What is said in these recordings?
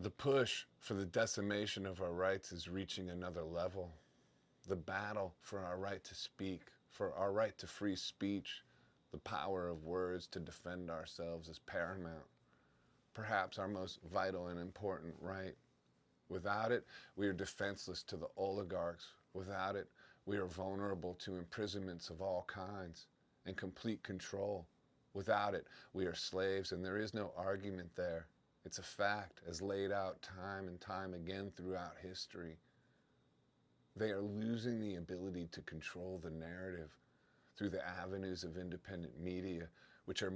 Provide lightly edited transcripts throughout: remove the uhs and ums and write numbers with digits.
The push for the decimation of our rights is reaching another level. The battle for our right to speak, for our right to free speech, the power of words to defend ourselves is paramount, perhaps our most vital and important right. Without it, we are defenseless to the oligarchs. Without it, we are vulnerable to imprisonments of all kinds and complete control. Without it, we are slaves, and there is no argument there. It's a fact, as laid out time and time again throughout history. They are losing the ability to control the narrative through the avenues of independent media, which are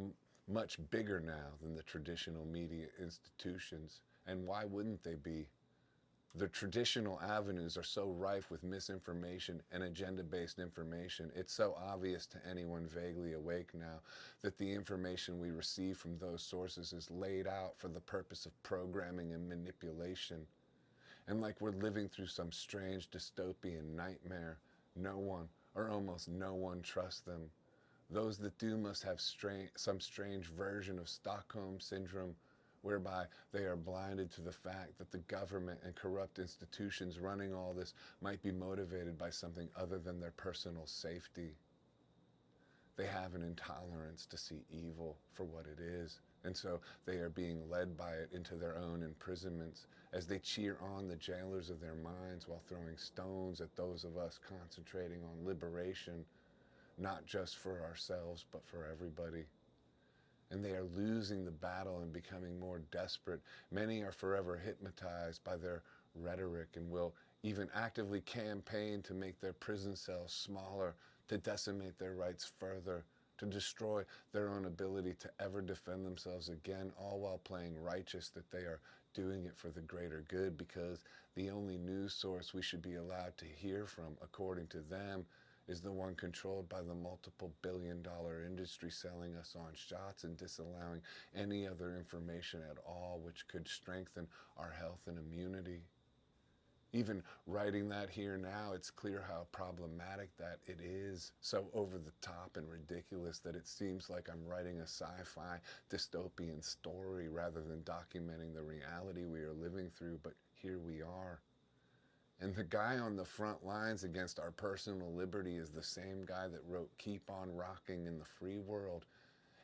much bigger now than the traditional media institutions. And why wouldn't they be? The traditional avenues are so rife with misinformation and agenda-based information. It's so obvious to anyone vaguely awake now that the information we receive from those sources is laid out for the purpose of programming and manipulation. And like we're living through some strange dystopian nightmare, no one, or almost no one, trusts them. Those that do must have some strange version of Stockholm Syndrome, whereby they are blinded to the fact that the government and corrupt institutions running all this might be motivated by something other than their personal safety. They have an intolerance to see evil for what it is, and so they are being led by it into their own imprisonments as they cheer on the jailers of their minds while throwing stones at those of us concentrating on liberation, not just for ourselves, but for everybody. And they are losing the battle and becoming more desperate. Many are forever hypnotized by their rhetoric and will even actively campaign to make their prison cells smaller, to decimate their rights further, to destroy their own ability to ever defend themselves again, all while playing righteous that they are doing it for the greater good, because the only news source we should be allowed to hear from, according to them, is the one controlled by the multiple billion-dollar industry selling us on shots and disallowing any other information at all which could strengthen our health and immunity. Even writing that here now, it's clear how problematic that it is, so over the top and ridiculous that it seems like I'm writing a sci-fi dystopian story rather than documenting the reality we are living through, but here we are. And the guy on the front lines against our personal liberty is the same guy that wrote Keep on Rocking in the Free World.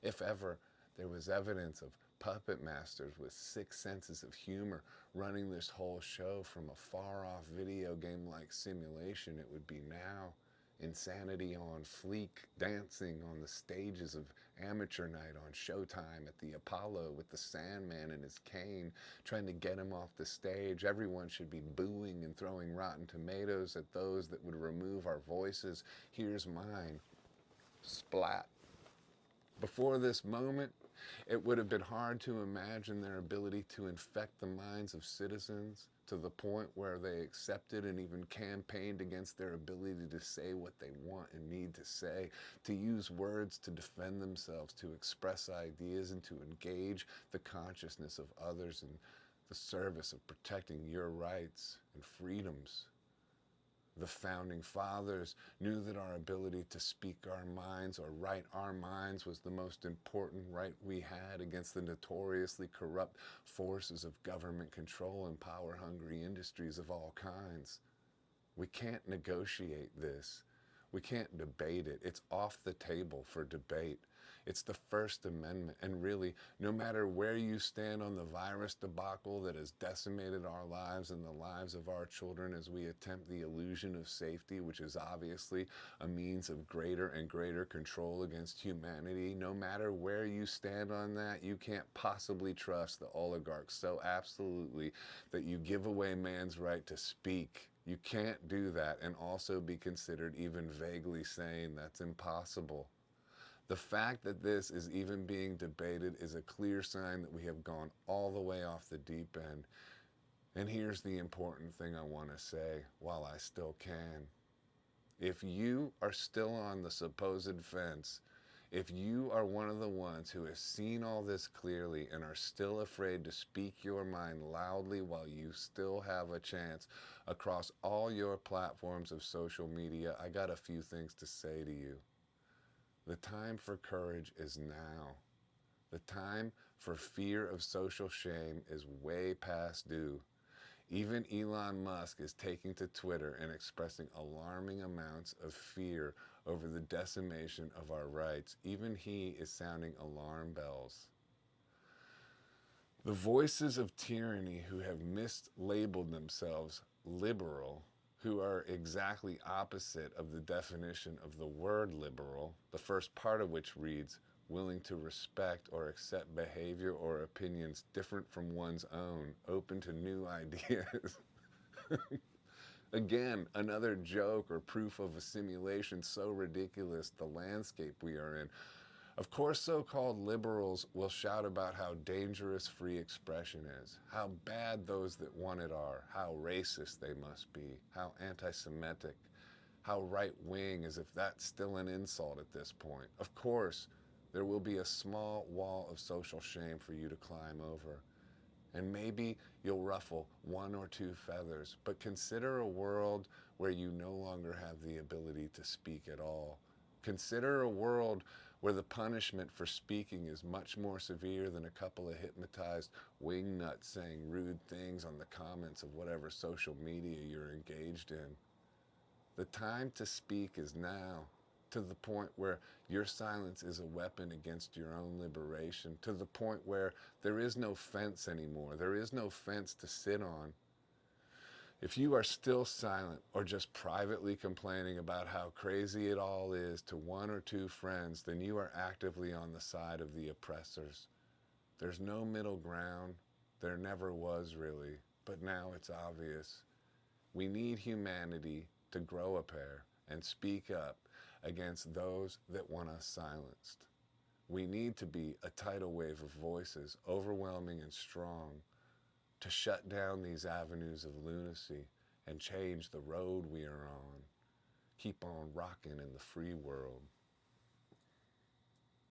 If ever there was evidence of puppet masters with six senses of humor running this whole show from a far-off video game-like simulation, it would be now. Insanity on fleek, dancing on the stages of Amateur Night on Showtime at the Apollo with the Sandman and his cane, trying to get him off the stage. Everyone should be booing and throwing rotten tomatoes at those that would remove our voices. Here's mine. Splat. Before this moment, it would have been hard to imagine their ability to infect the minds of citizens to the point where they accepted and even campaigned against their ability to say what they want and need to say, to use words to defend themselves, to express ideas, and to engage the consciousness of others in the service of protecting your rights and freedoms. The founding fathers knew that our ability to speak our minds or write our minds was the most important right we had against the notoriously corrupt forces of government control and power-hungry industries of all kinds. We can't negotiate this. We can't debate it. It's off the table for debate. It's the First Amendment, and really, no matter where you stand on the virus debacle that has decimated our lives and the lives of our children as we attempt the illusion of safety, which is obviously a means of greater and greater control against humanity, no matter where you stand on that, you can't possibly trust the oligarchs so absolutely that you give away man's right to speak. You can't do that and also be considered even vaguely sane. That's impossible. The fact that this is even being debated is a clear sign that we have gone all the way off the deep end. And here's the important thing I want to say while I still can. If you are still on the supposed fence, if you are one of the ones who has seen all this clearly and are still afraid to speak your mind loudly while you still have a chance across all your platforms of social media, I got a few things to say to you. The time for courage is now. The time for fear of social shame is way past due. Even Elon Musk is taking to Twitter and expressing alarming amounts of fear over the decimation of our rights. Even he is sounding alarm bells. The voices of tyranny who have mislabeled themselves liberal, who are exactly opposite of the definition of the word liberal, the first part of which reads, willing to respect or accept behavior or opinions different from one's own, open to new ideas. Again, another joke or proof of a simulation so ridiculous, the landscape we are in. Of course, so-called liberals will shout about how dangerous free expression is, how bad those that want it are, how racist they must be, how anti-Semitic, how right-wing, as if that's still an insult at this point. Of course, there will be a small wall of social shame for you to climb over. And maybe you'll ruffle one or two feathers, but consider a world where you no longer have the ability to speak at all. Consider a world where the punishment for speaking is much more severe than a couple of hypnotized wingnuts saying rude things on the comments of whatever social media you're engaged in. The time to speak is now, to the point where your silence is a weapon against your own liberation, to the point where there is no fence anymore. There is no fence to sit on. If you are still silent or just privately complaining about how crazy it all is to one or two friends, then you are actively on the side of the oppressors. There's no middle ground. There never was really, but now it's obvious. We need humanity to grow a pair and speak up against those that want us silenced. We need to be a tidal wave of voices, overwhelming and strong, to shut down these avenues of lunacy and change the road we are on. Keep on rocking in the free world.